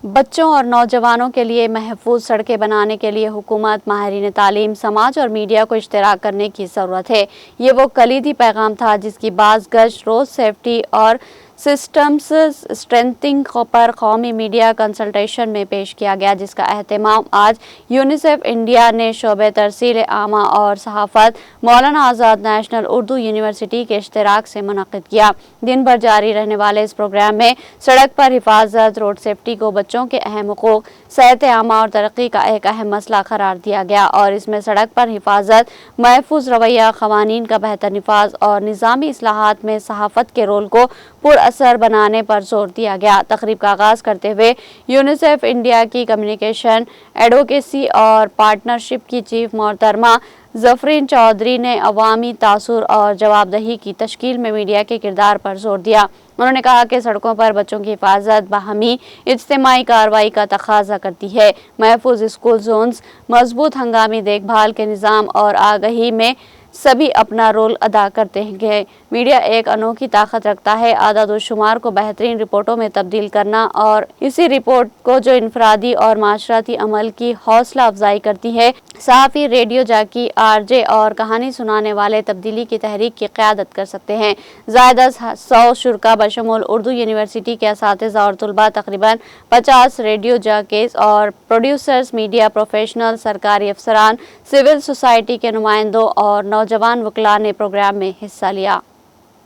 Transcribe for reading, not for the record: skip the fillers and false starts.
بچوں اور نوجوانوں کے لیے محفوظ سڑکیں بنانے کے لیے حکومت، ماہرین تعلیم، سماج اور میڈیا کو اشتراک کرنے کی ضرورت ہے۔ یہ وہ کلیدی پیغام تھا جس کی باز گشت روڈ سیفٹی اور سسٹمز اسٹرینتھنگ پر قومی میڈیا کنسلٹیشن میں پیش کیا گیا، جس کا اہتمام آج یونیسیف انڈیا نے شعبہ ترسیل عامہ اور صحافت، مولانا آزاد نیشنل اردو یونیورسٹی کے اشتراک سے منعقد کیا۔ دن بھر جاری رہنے والے اس پروگرام میں سڑک پر حفاظت، روڈ سیفٹی کو بچوں کے اہم حقوق، صحت عامہ اور ترقی کا ایک اہم مسئلہ قرار دیا گیا، اور اس میں سڑک پر حفاظت، محفوظ رویہ، قوانین کا بہتر نفاذ اور نظامی اصلاحات میں صحافت کے رول کو پر اثر بنانے پر زور دیا گیا۔ تقریب کا آغاز کرتے ہوئے یونیسیف انڈیا کی کمیونیکیشن، ایڈوکیسی اور پارٹنرشپ کی چیف محترمہ زفرین چودھری نے عوامی تاثر اور جواب دہی کی تشکیل میں میڈیا کے کردار پر زور دیا۔ انہوں نے کہا کہ سڑکوں پر بچوں کی حفاظت باہمی اجتماعی کارروائی کا تقاضا کرتی ہے۔ محفوظ اسکول زونز، مضبوط ہنگامی دیکھ بھال کے نظام اور آگہی میں سبھی اپنا رول ادا کرتے ہیں۔ میڈیا ایک انوکھی طاقت رکھتا ہے، اعداد و شمار کو بہترین رپورٹوں میں تبدیل کرنا اور اسی رپورٹ کو جو انفرادی اور معاشرتی عمل کی حوصلہ افزائی کرتی ہے۔ صحافی، ریڈیو جاکی، RJ اور کہانی سنانے والے تبدیلی کی تحریک کی قیادت کر سکتے ہیں۔ زائد از 100 شرکا بشمول اردو یونیورسٹی کے اساتذہ اور طلباء، تقریباً 50 ریڈیو جاکیز اور پروڈیوسرز، میڈیا پروفیشنل، سرکاری افسران، سول سوسائٹی کے نمائندوں اور نوجوان وکلاء نے پروگرام میں حصہ لیا۔